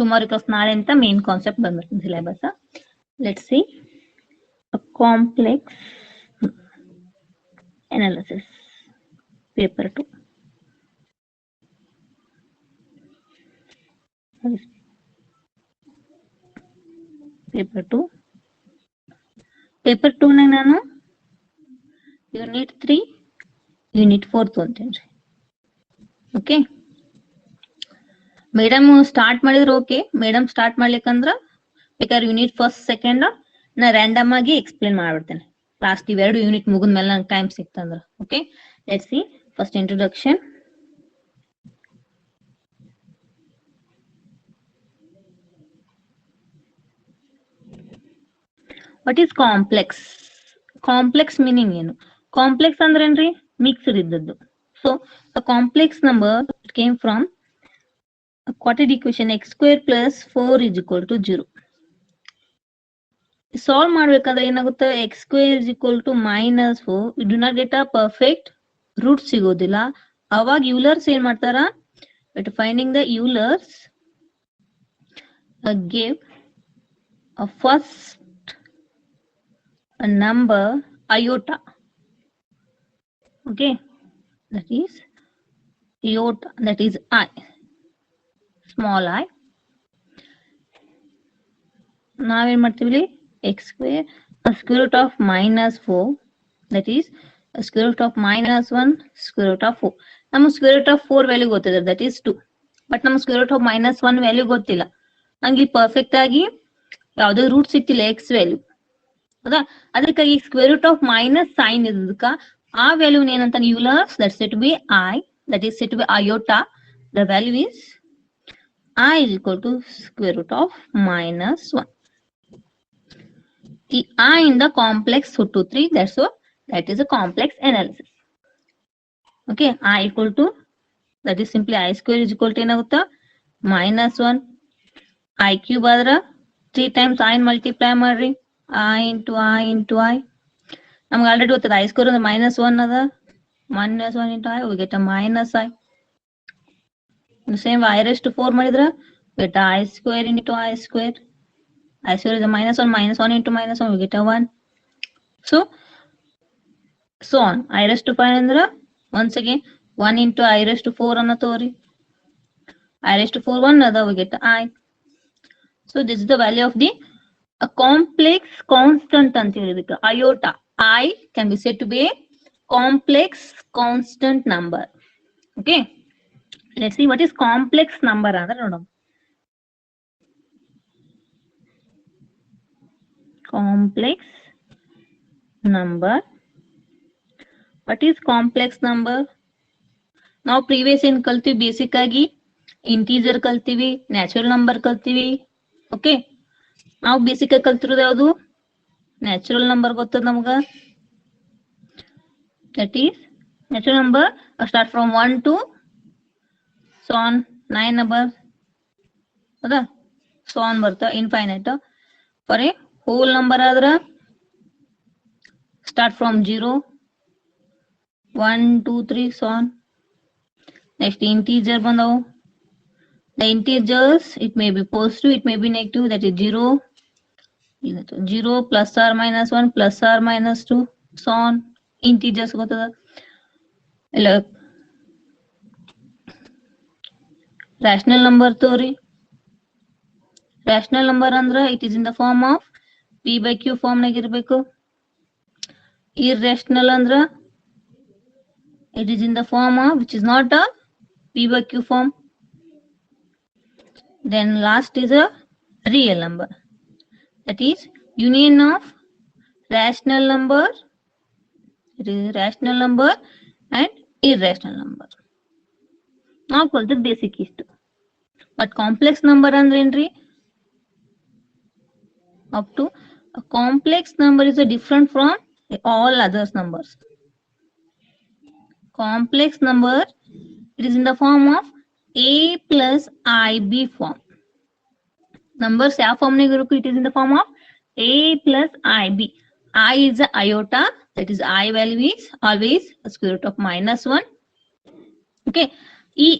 tomorrow class naale anta main concept ಬಂದ್ಬಿಡ್ತದೆ syllabus. Let's see a complex analysis paper 2. paper 2 paper 2 ನ ನಾನು unit 3 unit 4 ತಗೊಂತೀನಿ. Okay, madam start ಮಾಡಿದ್ರೆ okay, madam start ಮಾಡ್ಲಿಕ್ಕಂದ್ರ ಬೇಕಾದ್ರೆ unit first second ನಾ random ಆಗಿ ಎಕ್ಸ್ಪ್ಲೇನ್ ಮಾಡ್ಬಿಡ್ತೇನೆ. ಲಾಸ್ಟ್ ಇವೆರಡು ಯೂನಿಟ್ ಮುಗಿದ್ಮೇಲೆ ನಂಗೆ ಟೈಮ್ ಸಿಕ್ತಂದ್ರ. Okay, let's see first introduction. What is complex? Complex meaning ಏನು? ಕಾಂಪ್ಲೆಕ್ಸ್ ಅಂದ್ರೆ ಏನ್ರಿ? ಮಿಕ್ಸ್ಡ್ ಇದ್ದದ್ದು. So complex number came from quadratic equation x square plus 4 is equal to 0. Solve ಮಾಡ್ಬೇಕಾದ್ರೆ ಏನಾಗುತ್ತೆ? x square is equal to minus 4. we do not get a perfect root ಸಿಗೋದಿಲ್ಲ. ಅವಾಗ ಯೂಲರ್ಸ್ ಏನ್ ಮಾಡ್ತಾರ? But finding the ಯೂಲರ್ಸ್ give a first a number iota. Okay, that is iota, that is I, small I. ನಾವೇನ್ ಮಾಡ್ತೀವಿ? x square square root of minus 4, that is square root of minus 1 square root of 4. ನಮಗೆ square root of 4 value ಗೊತ್ತಿದೆ, that is 2. But ನಮ್ಗೆ square root of minus 1 value ಗೊತ್ತಿಲ್ಲ. ನಂಗೆ perfect ಆಗಿ ಯಾವುದೇ root ಸಿಕ್ತಿಲ್ಲ x value, ಹೌದಾ? ಅದಕ್ಕಾಗಿ square root of minus sign ಇದ್ದಕ್ಕ ಆ ವ್ಯಾಲ್ಯೂ ಏನಂತ Euler's that set by I, that is set by iota. The value is I is equal to square root of minus 1. The I in the complex 2 to 3, that's what, that is a complex analysis. Okay, I equal to, that is simply I square is equal to ಏನಾಗುತ್ತಾ? minus 1. I cube ಆದ್ರ 3 times I multiply ಮಾಡ್ರಿ, I into I into I. ನಮ್ಗೆ already ಗೊತ್ತದ I square ಅಂದ್ರೆ minus 1 ಅದ, minus 1 into I, we get a minus I. Same I raised to 4 ಮಾಡಿದ್ರ get I square into I square. I square is a minus 1 into minus 1, we get a 1. So on. I raised to 5 ಅಂದ್ರ once again 1 into I raised to 4 ಅನ್ನ ತೋರಿ. I raised to 4 1 ಅದ, we get I. So this is the value of the a complex constant ಅಂತೀವಿ ಇದಕ್ಕೆ, iota. I can be said to be a complex constant number. Okay, let's see what is complex number ಅಂದ್ರೆ ನೋಡೋಣ. Complex number. What is complex number? ನಾವು previous ಏನ್ ಕಲ್ತೀವಿ? Basic ಆಗಿ integer ಕಲ್ತೀವಿ, natural number ಕಲ್ತೀವಿ. ಓಕೆ, ನಾವು ಬೇಸಿಕ್ ಆಗಿ ಕಲ್ತಿರೋದು ಯಾವುದು? ನ್ಯಾಚುರಲ್ ನಂಬರ್ ಗೊತ್ತದ ನಮ್ಗ. That is natural number start from 1 to so on 9 number, ಹೌದಾ? so on ಬರ್ತಾ infinite. For a whole number ಆದ್ರ start from 0 1 2 3 so on. Next integer ಬಂದವು. the integers, it may be positive, it may be negative, that is 0 plus or minus 1 plus or minus 2 so on. integers ಗೊತ್ತದ. ಇಲ್ಲ rational number ತೋರಿ. Rational number ಅಂದ್ರ it is in the form of p by q form ನಾಗ ಇರಬೇಕು. irrational ಅಂದ್ರ it is in the form of which is not a p by q form. Then last is a real number, that is union of rational number, it is rational number and irrational number. ನಾವು ಕಲ್ತದ basic ಇಷ್ಟು. But complex number ಅಂದ್ರೆ ಏನ್ರಿ? up to a complex number is a different from all others numbers. Complex number, it is in the form of a plus ib form. Numbers ಯಾವ form ನಾಗ ಇರಬೇಕು? it is in the form of a plus ib. I is a iota, that is I value is always a square root of minus 1. Okay, ಈ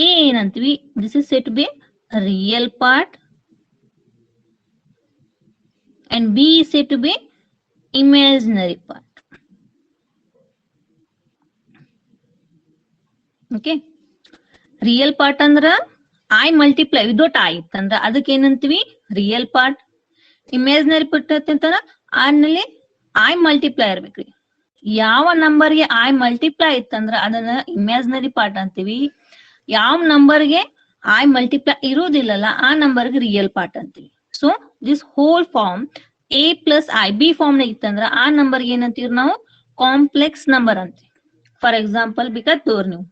a ಏನಂತೀವಿ? this is said to be real part and B is said to be imaginary part. Okay, real part ಅಂದ್ರ I multiply without I ಅಂದ್ರ ಅದಕ್ಕೆ ಏನಂತೀವಿ real part. Imaginary part ಅಂತಂದ್ರ ಆನಲ್ಲಿ I multiply ಇರ್ಬೇಕ್ರಿ. ಯಾವ ನಂಬರ್ಗೆ I multiply ಇತ್ತಂದ್ರ ಅದನ್ನ ಇಮ್ಯಾಜಿನರಿ ಪಾರ್ಟ್ ಅಂತೀವಿ. ಯಾವ ನಂಬರ್ಗೆ I multiply ಇರುವುದಿಲ್ಲಲ್ಲ ಆ ನಂಬರ್ಗೆ ರಿಯಲ್ ಪಾರ್ಟ್ ಅಂತೀವಿ. So this whole form A plus I B form ನಾಗ ಇತ್ತಂದ್ರ ಆ ನಂಬರ್ಗೆ ಏನಂತೀವಿ ನಾವು ಕಾಂಪ್ಲೆಕ್ಸ್ ನಂಬರ್ ಅಂತೀವಿ. ಫಾರ್ ಎಕ್ಸಾಂಪಲ್ ಬೇಕಾದ್ ತೋರ್ ನೀವು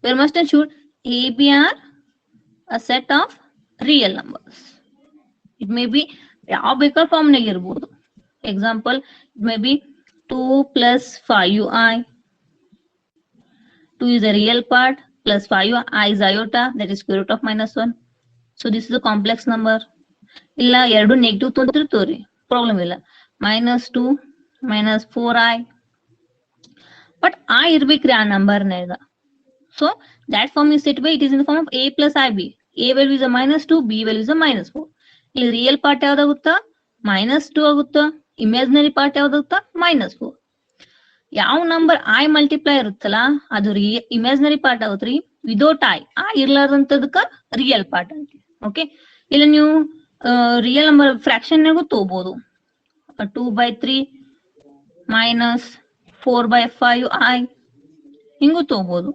we must ensure A, B are a set of real numbers. It may be ಯಾವ ಬೇಕಾದ ಫಾರ್ಮ್ ನಾಗ ಇರ್ಬೋದು. Example it may be 2 plus 5i. 2 is a real part plus 5i is iota, that is square root of -1. So this is a complex number. ಇಲ್ಲ ಎರಡು negative ತೊಂದಿರ್ತೀವ್ರಿ problem ಇಲ್ಲ. -2 -4i but I ಇರ್ಬೇಕ್ರಿ ಆ ನಂಬರ್ನಾಗ. So that form is said by it is in the form of A plus IB. A value is a -2, B value is a -4. ಇಲ್ಲಿ real part ಯಾವ್ದಾಗುತ್ತಾ -2 ಆಗುತ್ತಾ, imaginary part ಯಾವ್ದಾಗುತ್ತಾ -4. ಯಾವ number I multiply ಇರುತ್ತಲ್ಲ ಅದು imaginary part ಆಗುತ್ತ್ರಿ. Without I ಇರ್ಲಾರ್ದಂತದಕ್ಕ real part ಅಂತ. Okay, ಇಲ್ಲ ನೀವು ರಿಯಲ್ ನಂಬರ್ ಫ್ರಾಕ್ಷನ್ ನಾಗೂ ತಗೋಬಹುದು. 2/3 -4/5i ಹಿಂಗೂ ತಗೋಬಹುದು.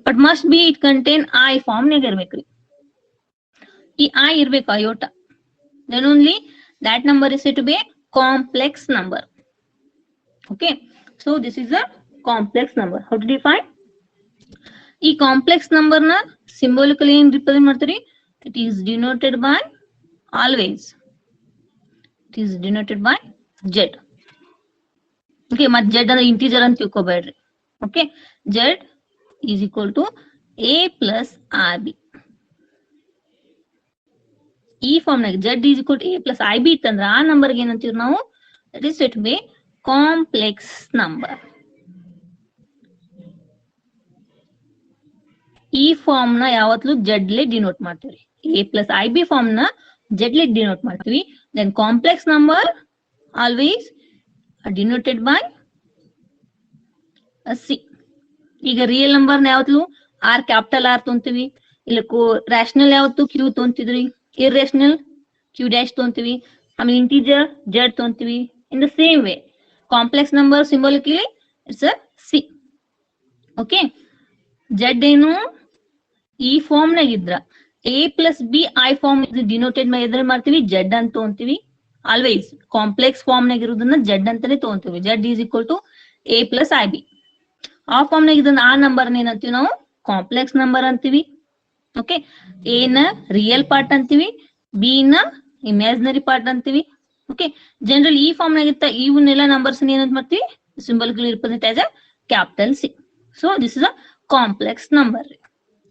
But must be it contain I form ನಾಗ ಇರ್ಬೇಕ್ರಿ. ಈ I ಇರ್ಬೇಕು iota. then only that number is said to be a complex number. Okay, so this is a complex number. How to define? ಈ complex number ನ symbolically ಏನ್ represent ಮಾಡ್ತೀರಿ? It is denoted by always. It is denoted by Z. Okay, ಮತ್ Z ಅಂದ್ರೆ integer ಅಂತ ತಿಳ್ಕೊಬೇಡ್ರಿ. Okay, Z is equal to A plus IB. ಈ form ನಾಗ Z is equal to A plus IB ಇತ್ತಂದ್ರ ಆ ನಂಬರ್ಗೆ ಏನಂತೀವಿ ನಾವು? That is said to be complex number. ಈ ಫಾರ್ಮ್ ನ ಯಾವತ್ತೂ Z ಲೆ ಡಿನೋಟ್ ಮಾಡ್ತೀವಿ. A plus IB ಫಾರ್ಮ್ ನ Z ಲೆ ಡಿನೋಟ್ ಮಾಡ್ತೀವಿ. Then complex number always denoted by a C. ಈಗ ರಿಯಲ್ ನಂಬರ್ ನ ಯಾವತ್ತೂ R ಕ್ಯಾಪಿಟಲ್ R ತೊಂತೀವಿ. ಇಲ್ಲ ರ್ಯಾಷನಲ್ ಯಾವತ್ತು Q ತೊಂತಿದ್ರಿ. ಇರ್ರೇಷನಲ್ Q ಡ್ಯಾಶ್ ತೊಂತೀವಿ. ಆಮೇಲೆ ಇಂಟಿಜರ್ Z ತೊಂತೀವಿ. In the same way complex number symbolically it's a C. Okay, Z ಏನು ಈ ಫಾರ್ಮ್ ನಾಗ ಇದ್ರ A plus B I form denoted ಎದ್ರ ಮಾಡ್ತೀವಿ Z ಅಂತ ತೊಂತೀವಿ. ಆಲ್ವೇಸ್ ಕಾಂಪ್ಲೆಕ್ಸ್ ಫಾರ್ಮ್ ನಾಗ ಇರೋದನ್ನ Z ಅಂತಾನೆ ತೊಂತೀವಿ. Z is equal to A plus IB. ಆ ಫಾರ್ಮ್ ನಾಗ ಇದನ್ನ ಆ ನಂಬರ್ ಏನಂತೀವಿ ನಾವು ಕಾಂಪ್ಲೆಕ್ಸ್ ನಂಬರ್ ಅಂತೀವಿ. ಓಕೆ, ಎ ನ ರಿಯಲ್ ಪಾರ್ಟ್ ಅಂತೀವಿ, ಬಿ ನ ಇಮ್ಯಾಜಿನರಿ ಪಾರ್ಟ್ ಅಂತೀವಿ. ಓಕೆ, ಜನರಲ್ ಈ ಫಾರ್ಮ್ ನಾಗಿತ್ತ ಇವನ್ನೆಲ್ಲ ನಂಬರ್ಸ್ ಏನಂತ ಮಾಡ್ತೀವಿ symbolically represent as a capital C. So this is a complex number.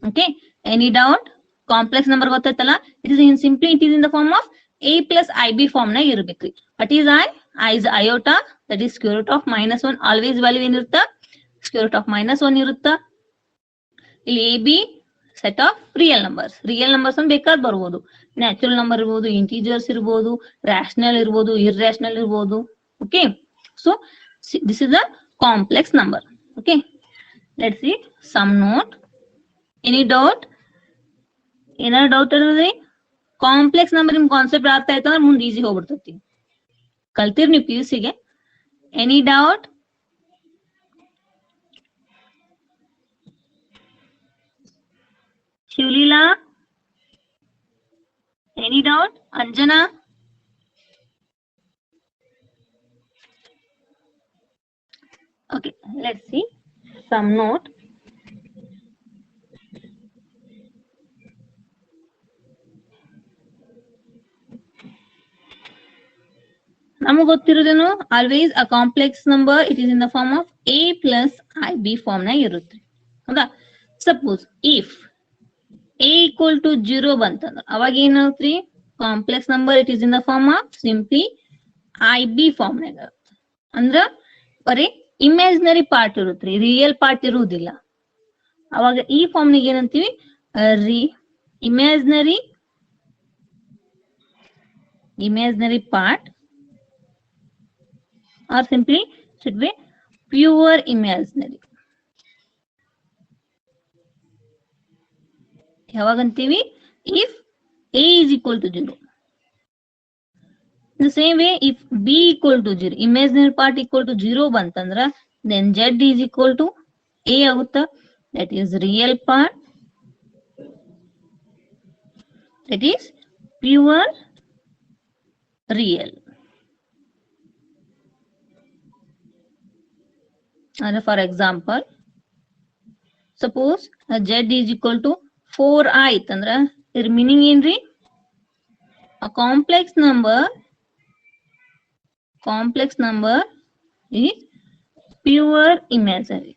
Okay, any doubt? Complex number ಗೊತ್ತಾಯ್ತಲ್ಲ? It is in simply it is in the form of A plus IB form ನಾಗ ಇರ್ಬೇಕ್ರಿ. What is I is iota, that is square root of -1. ಆಲ್ವೇಸ್ ವ್ಯಾಲ್ಯೂ ಏನಿರುತ್ತ square root of -1 ಇರುತ್ತ. ಇಲ್ಲಿ AB set of real numbers. Real numbers ಅಂತ ಬೇಕಾದ್ ಬರ್ಬೋದು. ನ್ಯಾಚುರಲ್ ನಂಬರ್ ಇರ್ಬೋದು, ಇಂಟಿಜರ್ಸ್ ಇರ್ಬೋದು, ರ್ಯಾಷನಲ್ ಇರ್ಬೋದು, ಇರ್ರ್ಯಾಷನಲ್ ಇರ್ಬೋದು. Okay, so this is a complex number. Okay, let's see some note. Any doubt? ಏನಾದ್ರು ಡೌಟ್ ಇರೋದ್ರಿ? ಕಾಂಪ್ಲೆಕ್ಸ್ ನಂಬರ್ ನಿಮ್ ಕಾನ್ಸೆಪ್ಟ್ ಅರ್ಥ ಆಯ್ತು ಅಂದ್ರೆ ಮುಂದೆ ಈಸಿ ಹೋಗ್ಬಿಡ್ತೈತಿ. ಕಲ್ತೀರಿ ನೀವು PUC ಗೆ. Any doubt? Shivaleela, any doubt? Anjana? Okay, let's see some note. ನಮಗೆ ಗೊತ್ತಿರೋದೇನು? Always a complex number it is in the form of A plus IB form ನಾಗ ಇರುತ್ತೆ. ಹೌದಾ? Suppose if A equal to 0 ಬಂತಂದ್ರ ಅವಾಗ ಏನಾಗ್ತ್ರಿ? Complex number it is in the form of simply IB form ನಾಗ. ಅಂದ್ರ ಬರೀ ಇಮ್ಯಾಜಿನರಿ ಪಾರ್ಟ್ ಇರುತ್ತ್ರಿ, ರಿಯಲ್ ಪಾರ್ಟ್ ಇರುವುದಿಲ್ಲ. ಅವಾಗ ಈ ಫಾರ್ಮ್ ನಾಗ ಏನಂತೀವಿ? imaginary part, or simply should be pure imaginary. ಯಾವಾಗಂತೀವಿ? If a is equal to 0. The same way, if b equal to 0, imaginary part equal to 0 bantandra, then z is equal to a agutta. That is real part, that is pure real. And for example, suppose z is equal to 4i andra their meaning enri, a complex number is pure imaginary.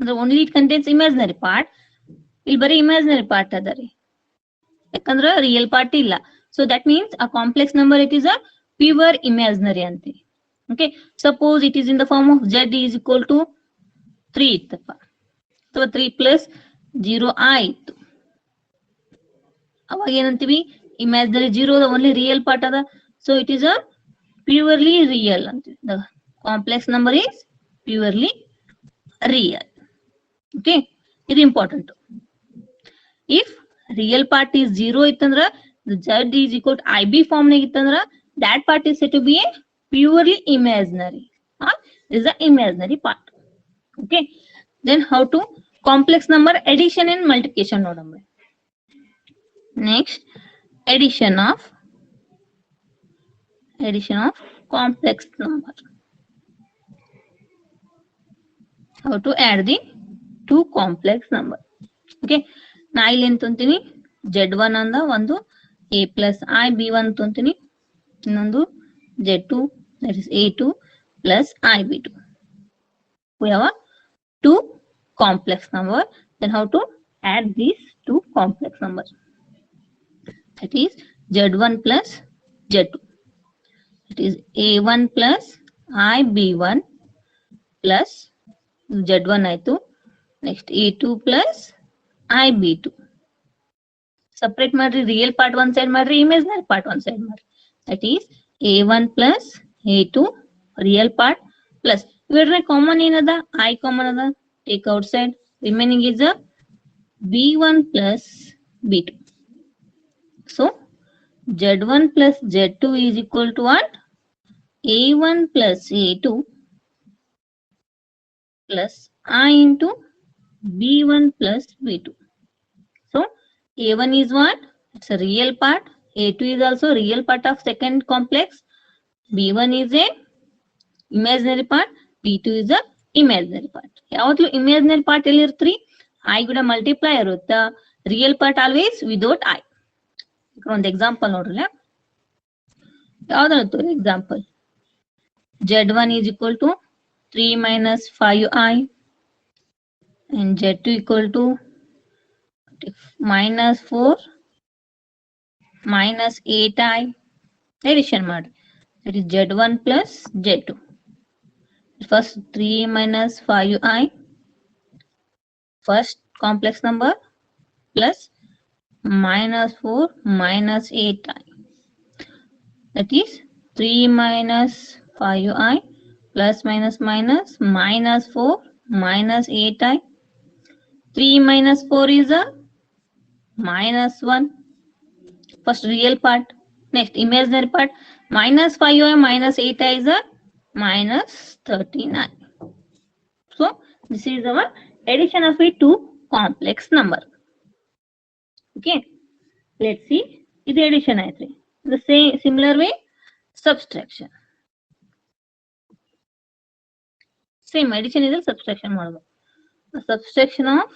The only it contains imaginary part, ಇಲ್ಲಿ ಬರೀ imaginary part ಅದರಿ, ಯಾಕಂದ್ರೆ real part ಇಲ್ಲ. So that means a complex number, it is a pure imaginary ante. Okay, suppose it is in the form of z is equal to 3 ಇತ್ತಪ್ಪ, ಅಥವಾ 3 plus 0 ಆಯ್ತು, ಅವಾಗ ಏನಂತೀವಿ? imaginary 0 the only real part ada, so it is a purely real antivi. The complex number is purely real. Okay, ಇದು important. If real part is 0 ittandra, the z is equal to ib form nag ittandra, that part is said to be a purely imaginary, or is the imaginary part. Okay, then how to complex number addition and multiplication nodamre. Next, addition of complex number. How to add the two complex number. Okay, ನಾ ಇಲ್ಲಿ ಏನ್ ತೊಂತೀನಿ? z1 ಅಂದ ಒಂದು a plus I b1 ತೊಂತೀನಿ, ಇನ್ನೊಂದು z2 that is a2 plus I b2. We have a two complex number. Then how to add these two complex numbers? That is z1 plus z2. It is a1 plus I b1 plus z1 ಆಯ್ತು. Next a2 plus I b2. Separate ಮಾಡ್ರಿ, real part one side ಮಾಡ್ರಿ, imaginary part one side ಮಾಡ್ರಿ. That is a1 plus a2 real part plus ಇವೆರಡರ common ಏನದ? I common ಅದ, take outside, remaining is a b1 plus b2. So z1 plus z2 is equal to what? a1 plus a2 plus I into b1 plus b2. So a1 is what? It's a real part. a2 is also real part of second complex. b1 is a imaginary part. b2 is a imaginary part. ಯಾವತ್ತೂ imaginary part ಎಲ್ಲಿ ಇರ್ತ್ರಿ? I ಕೂಡ multiply ಇರುತ್ತಾ, real part always without I. ಒಂದು example ನೋಡ್ರಲ್ಲ, ಯಾವ್ದಾರ example? z1 is equal to 3 minus 5i and z2 equal to minus 4 minus 8i. Addition ಮಾಡಿ, that is z1 plus z2. First 3 minus 5i, first complex number, plus minus 4 minus 8i. That is 3 minus 5i plus minus minus minus 4 minus 8i. 3 minus 4 is a minus 1. First real part. Next imaginary part. Minus 5i minus 8i is a minus 39. So this is our addition of a two complex number. Okay, let's see. This addition ಆಯ್ತು. The same similar way subtraction. Same addition is a subtraction model. The subtraction of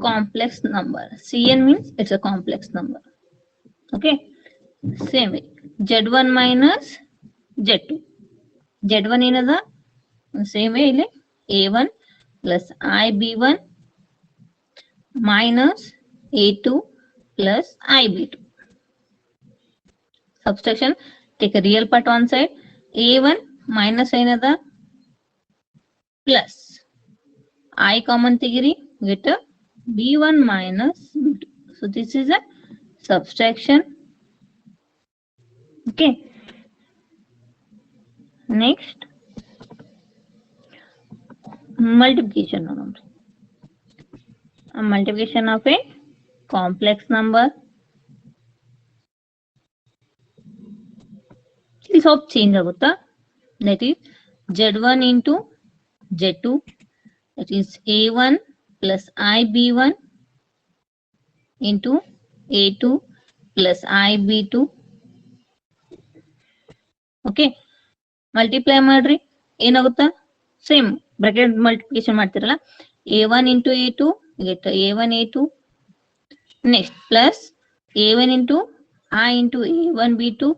complex number. Cn means it's a complex number. Okay, same way z1 minus z2. z1 ಏನದ? Same way ಇಲ್ಲಿ a1 plus ib1 minus a2 plus ib2. Subtraction, take a real part one side, a1 minus ಏನದ? Plus I common ತೆಗಿರಿ, get a b1 minus b2. So this is a subtraction. Okay. Next, multiplication. A multiplication of a complex number. This of change agutta. That is z1 into z2. That is a1 plus ib1 into a2 plus ib2. Okay. Multiply ಮಾಡ್ರಿ ಏನಾಗುತ್ತಾ same bracket multiplication ಮಾಡ್ತಿರಲ್ಲ a1 into a2 get a1 a2 next plus a1 into I into a1 b2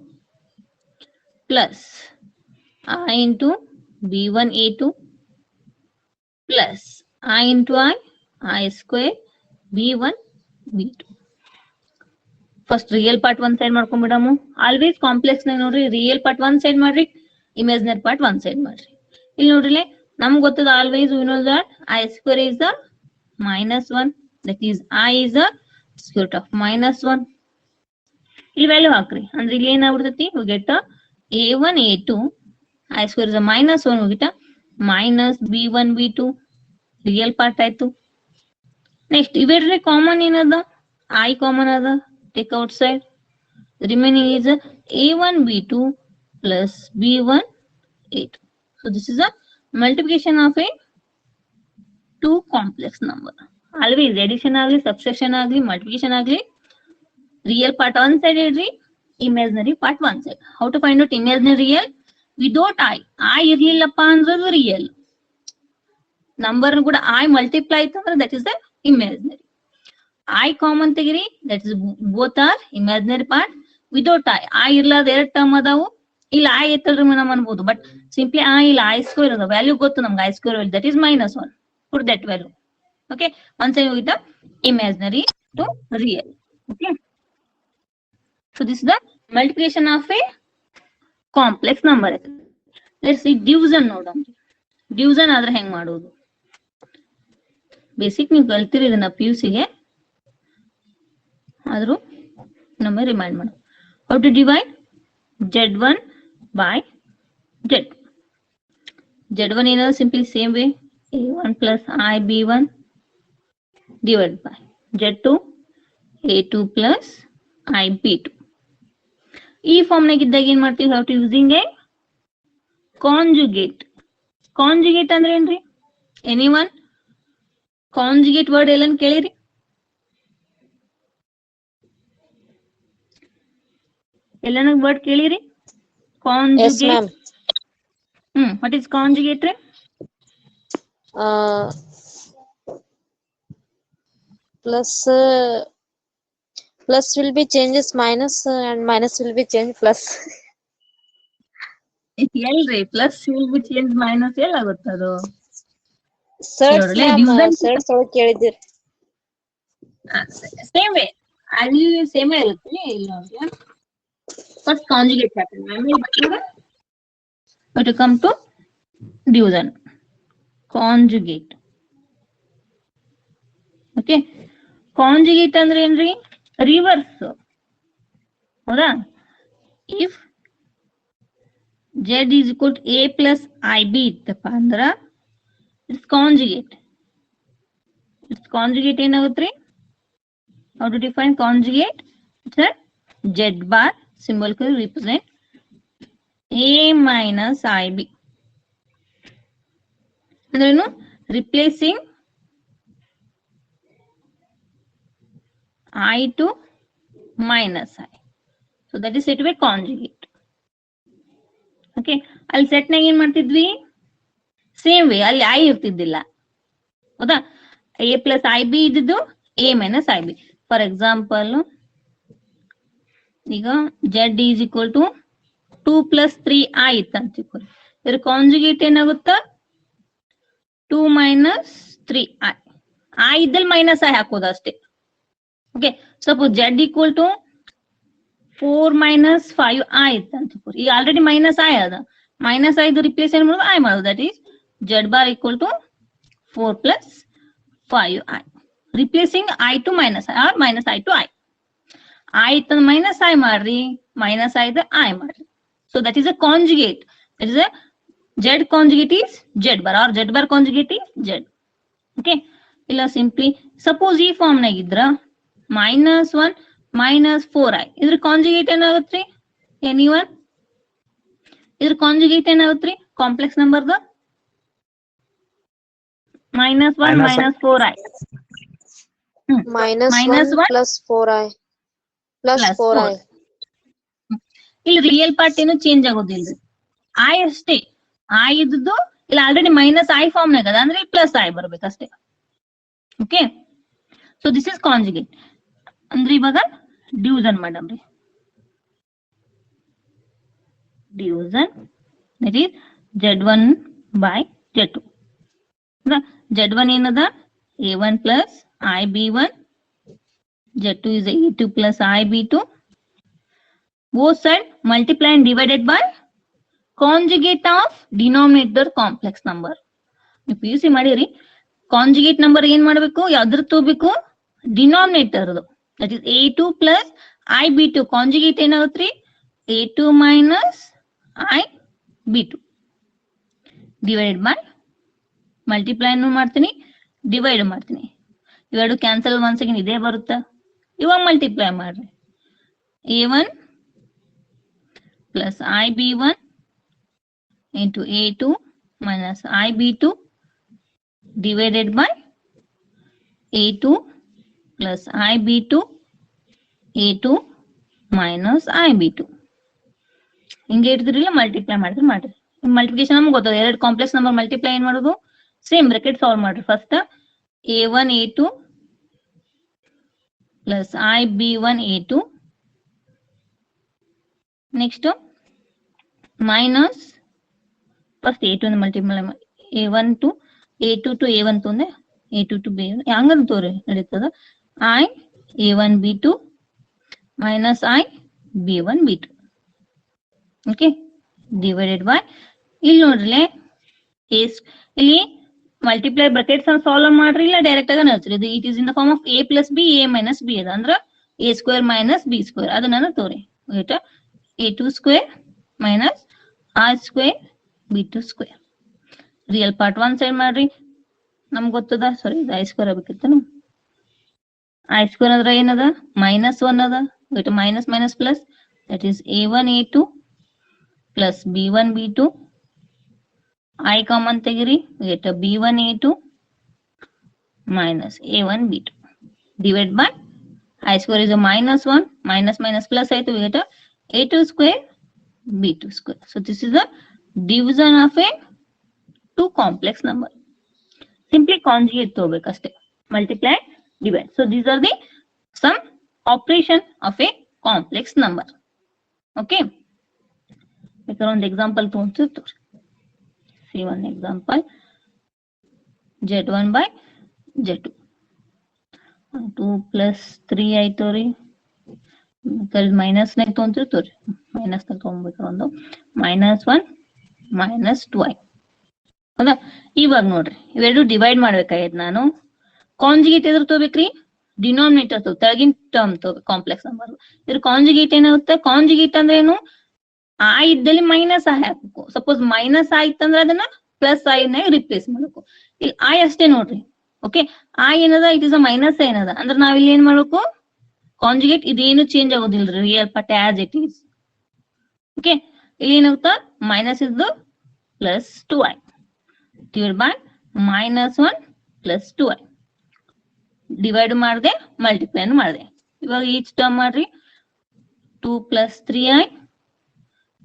plus I into b1 a2 plus I into I square b1 b2. First real part one side ಮಾಡ್ಕೊಂಡ್ಬಿಡಮು. Always complex ನಾಗ ನೋಡ್ರಿ real part one side ಮಾಡ್ರಿ, imaginary part one side ಮಾಡ್ರಿ. ಇಲ್ಲಿ ನೋಡ್ರಿ ನಮ್ಗೆ ಗೊತ್ತದ always we know that I square is the -1, that is I is the square root of -1. ಇಲ್ಲಿ ವ್ಯಾಲ್ಯೂ ಹಾಕ್ರಿ ಅಂದ್ರೆ ಇಲ್ಲಿ ಏನಾಗ್ಬಿಡ್ತೈತಿ we get a1 a2 I square is a -1 we get minus b1 b2 real part ಆಯ್ತು. Next ಇವೆರಡ್ರಿ common ಏನದ I common ಅದ, take outside. The remaining is a1 b2 plus b1 a2. So this is a multiplication of a two complex number. Always addition agli, subtraction agli, multiplication agli, real part one side idri, imaginary part one side. How to find out imaginary real? Without I irlillappa andre real. Number kuda I multiply itandre that is the imaginary. I common ತೆಗಿರಿ, that is both are imaginary part. Without I ಇರ್ಲಾದ ಎರಡು term ಅದಾವು, ಇಲ್ಲಿ I ಎತ್ತಲ್ರಿ ನಮ್ ಅನ್ಬೋದು, but simply ಇಲ್ಲ I square ಅದ value ಗೊತ್ತು ನಮ್ಗೆ I square value that is -1. Put that value. Okay, once I with the imaginary to real. Okay, so this is the multiplication of a complex number. Let's see division ನೋಡೋಣ. Division ಆದ್ರೆ ಹೆಂಗ್ ಮಾಡೋದು? Basic ನೀವು ಕಲ್ತಿರಿ ಇದನ್ನ PUC ಗೆ, ಆದ್ರೂ ನಮಗೆ remind ಮಾಡು. How to divide? Z1 by Z2. Z1 ಏನದ simply same way a1 plus ib1 divided by Z2 a2 plus ib2. ಈ ಫಾರ್ಮ್ ನಾಗ ಇದ್ದಾಗ ಏನ್ ಮಾಡ್ತೀವಿ? how to using a conjugate. Conjugate ಅಂದ್ರೆ ಏನ್ರಿ? ಎನಿವನ್ ಕಾಂಜುಗೇಟ್ ವರ್ಡ್ ಎಲ್ಲನ್ ಕೇಳಿರಿ? ಎಲ್ಲಾನ ವರ್ಡ್ ಕೇಳಿರಿ? Conjugate. what is conjugate? Plus will be changes minus and minus will be changed plus. ಎಲ್ರಿ plus will be change minus ಎಲ್ಲ ಗೊತ್ತದು. ಸರ್ಚ್ ಕೇಳಿದ್ದೀರಿ? Same way ಅಲ್ಲಿ same ಇರುತ್ತೆ. ಇಲ್ಲ ನೋಡಿ ಫಸ್ಟ್ ಕಾಂಜುಗೇಟ್ ಹ್ಯಾಪನ್, ಆಮೇಲೆ to come to division. Conjugate. Okay, conjugate ಅಂದ್ರೆ ಏನ್ರಿ? ರಿವರ್ಸ್. ಹೌದಾ? if z is equal to a plus ib ಇತ್ತಪ್ಪ ಅಂದ್ರ ಇಟ್ಸ್ ಕಾಂಜುಗೇಟ್. ಇಟ್ಸ್ ಕಾಂಜುಗೇಟ್ ಏನಾಗುತ್ತ್ರಿ? how to define conjugate? it's a z bar symbol could represent a minus ib. ಅಂದ್ರೇನು? Replacing I to minus I. So that is said to be conjugate. Okay, ಅಲ್ಲಿ set ನಾಗ ಏನ್ ಮಾಡ್ತಿದ್ವಿ? Same way ಅಲ್ಲಿ I ಇರ್ತಿದ್ದಿಲ್ಲ. ಹೌದಾ? a plus I B ಇದ್ದಿದ್ದು a minus I B. For example ಈಗ z is equal to 2 plus 3i ಇತ್ತು ಅಂತ ತಿಳ್ಕೊಳ್ಳಿ. ಇದ್ರ ಕಾಂಜುಗೇಟ್ ಏನಾಗುತ್ತಾ? 2 minus 3i. I ಇದ್ದಲ್ಲಿ ಮೈನಸ್ ಐ ಹಾಕೋದು ಅಷ್ಟೇ. Okay, suppose z equal to 4 minus 5i ಇತ್ತು ಅಂತ ತಿಳ್ಕೊಳ್ಳಿ. ಈಗ ಆಲ್ರೆಡಿ ಮೈನಸ್ ಐ ಅದ, ಮೈನಸ್ ಐದು ರಿಪ್ಲೇಸ್ ಏನ್ ಮಾಡೋದು? ಐ ಮಾಡೋದು. That is z bar equal to 4 plus 5i. Replacing I to minus I or minus I to I. I ಇತ್ತ minus I ಮಾಡ್ರಿ, minus I the I ಮಾಡ್ರಿ. So that is a conjugate. That is a Z conjugate is Z bar or Z bar conjugate is Z. Okay. ಇಲ್ಲ simply suppose ಈ form ನಾಗಿದ್ರ -1 -4i ಇದ್ರ conjugate ಏನಾಗುತ್ತೆ anyone? ಇದ್ರ conjugate ಏನಾಗುತ್ತೆ complex ನಂಬರ್ದ? -1 -4i. -1 plus 4i plus 4i. ಇಲ್ಲಿ real part ಏನು change ಆಗೋದಿಲ್ಲ, I ಅಷ್ಟೇ. ಐ ಇದ್ದು ಇಲ್ಲಿ ಆಲ್ರೆಡಿ ಮೈನಸ್ ಐ ಫಾರ್ಮ್ ನಾಗದ ಅಂದ್ರೆ ಪ್ಲಸ್ ಐ ಬರ್ಬೇಕಷ್ಟೇ. Okay, so this is conjugate. ಅಂದ್ರೆ ಇವಾಗ ಡಿವಿಷನ್ ಮಾಡಮ್ರಿ. Division that is Z1 by Z2. Z1 ಏನದ A1 plus IB1, Z2 is A2 plus IB2. Both side multiply and divided by conjugate of denominator complex number. ನೀವು PUC ಮಾಡಿರಿ, conjugate number ಏನ್ ಮಾಡ್ಬೇಕು, ಯಾವ್ದ್ರ ತಗೋಬೇಕು? Denominator. That is A2 plus IB2. Conjugate ಏನಾಗುತ್ತೆ? A2 minus IB2 divided by multiply ಮಾಡ್ತೀನಿ, divide ಮಾಡ್ತೀನಿ. ಇವೆರಡು ಕ್ಯಾನ್ಸಲ್ ಒನ್ ಸೆಕೆಂಡ್ ಇದೇ ಬರುತ್ತಾ? ಇವಾಗ ಮಲ್ಟಿಪ್ಲೈ ಮಾಡ್ರಿ. A1 plus IB1 into A2 minus IB2 divided by A2 plus IB2 A2 minus IB2. ಹಿಂಗೆ ಇಡ್ತಿರಲಿಲ್ಲ, multiply ಮಾಡಿದ್ರೆ ಮಾಡ್ರಿ. ಮಲ್ಟಿಪ್ಲಿಕೇಶನ್ ನಮ್ಗೆ ಗೊತ್ತದ, ಎರಡು ಕಾಂಪ್ಲೆಕ್ಸ್ ನಂಬರ್ ಮಲ್ಟಿಪ್ಲೈ ಏನ್ ಮಾಡೋದು? ಸೇಮ್ ಬ್ರಾಕೆಟ್ ಸಾಲ್ವ್ ಮಾಡ್ರಿ. First A1 A2 plus IB1 A2, next minus first A2 multiply A1 to A2 to A1 ತೊಂದೆ, A2 to B1 ಹಂಗನ್ ತೋರಿ ನಡೀತದ. I A1 B2 minus I B1 B2. Okay, divided by ಇಲ್ಲಿ ನೋಡ್ರಿ, ಇಲ್ಲಿ multiply brackets solve ಮಾಡ್ರಿ, ಇಲ್ಲ direct ಆಗ ನಡ್ಸ್ರಿ. ಇದು it is in the form of A plus B, A minus B ಅದ ಅಂದ್ರ A square minus B square. ಅದನ್ನ ತೋರಿ A2 square minus R square B2 square. Real part one side ಮಾಡ್ರಿ, ನಮ್ಗೆ ಗೊತ್ತದ. ಸಾರಿ, ಇದು I square ಆಗ್ಬೇಕಿತ್ತು. I square ಅಂದ್ರೆ ಏನದ? -1 ಅದ. Minus minus plus, that is A1 A2 plus B1 B2. I common ತೆಗಿರಿ, B1 A2 minus A1 B2 divided by I square is a -1, minus minus plus ಆಯ್ತು, A2 square B2 square. So this is the division of a two complex number. Simply conjugate ತಗೋಬೇಕಷ್ಟೇ, multiply, divide. So these are the some operation of a complex number. Okay, ಬೇಕಾದ್ರೆ ಒಂದು example ತೋರಿಸ್ತೀವಿ. See one example. Z1 by Z2. 2 plus 3 ಆಯ್ತು ರೀ. Minus ನಾಗ ತೊಗೊಂತಿರ್ತೀವ್ರಿ, minus ನಾಗ ತಗೊಂಡ್ಬೇಕಾದ್ರೆ ಒಂದು -1 -2i. ಹೌದಾ? ಇವಾಗ ನೋಡ್ರಿ, ಇವೆರಡು ಡಿವೈಡ್ ಮಾಡ್ಬೇಕಾಯ್ತು. ನಾನು ಕಾಂಜುಗೇಟ್ ಎದ್ರ ತಗೋಬೇಕ್ರಿ? ಡಿನಾಮಿನೇಟರ್ ತಗೋ, ತೆಳಗಿನ ಟರ್ಮ್ ತಗೋ, ಕಾಂಪ್ಲೆಕ್ಸ್ ನಂಬರ್. ಇದ್ರ ಕಾಂಜುಗೇಟ್ ಏನಾಗುತ್ತೆ? ಕಾಂಜುಗೇಟ್ ಅಂದ್ರೆ ಏನು? ಆ ಇದ್ದಲ್ಲಿ ಮೈನಸ್ ಐ ಹಾಕ್ಬೇಕು. ಸಪೋಸ್ ಮೈನಸ್ ಆಯ್ತಂದ್ರೆ ಅದನ್ನ ಪ್ಲಸ್ ಐ ನಾಗ ರಿಪ್ಲೇಸ್ ಮಾಡ್ಬೇಕು. ಇಲ್ಲಿ ಐ ಅಷ್ಟೇ ನೋಡ್ರಿ. ಓಕೆ, ಐ ಏನದ? ಇಟ್ ಇಸ್ ಅ ಮೈನಸ್ ಏನದ ಅಂದ್ರೆ ನಾವ್ ಇಲ್ಲಿ ಏನ್ ಮಾಡ್ಬೇಕು? ಕಾಂಜುಗೇಟ್ ಇದೇನು ಚೇಂಜ್ ಆಗೋದಿಲ್ಲ, real part as it is. Okay, ಇಲ್ಲಿ ಏನಾಗುತ್ತ? ಮೈನಸ್ ಇದ್ದು plus 2i divide by -1 plus 2i. Divide ಮಾಡಿದೆ, ಮಲ್ಟಿಪ್ಲೈ ಮಾಡಿದೆ. ಇವಾಗ ಈಚ್ ಟರ್ಮ್ ಮಾಡ್ರಿ. 2 plus 3i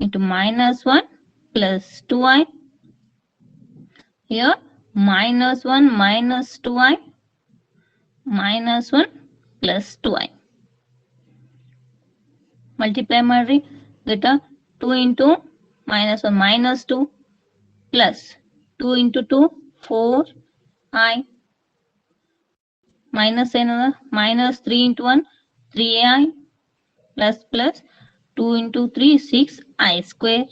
into -1 plus 2i. Here -1 minus 2i -1 plus 2i. Multiply ಮಾಡ್ರಿ, get 2 into -1 minus 2 plus 2 into 2 4i minus ಏನದ? -3 into 1 3i plus plus 2 into 3 6i square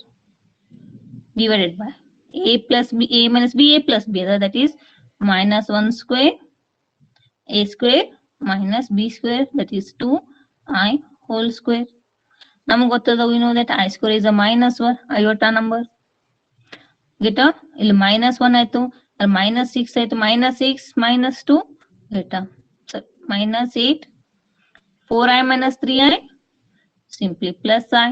divided by a plus b, a minus b, a plus b, that is -1 square a square minus b square, that is 2i whole square. ನಮಗೆ ಗೊತ್ತದ we know that I square is a minus 1 iota number. Gate ಇಲ್ಲಿ -1 ಆಯ್ತು, -6 ಆಯ್ತು, -6 -2 gate -8 4i minus 3i simply plus I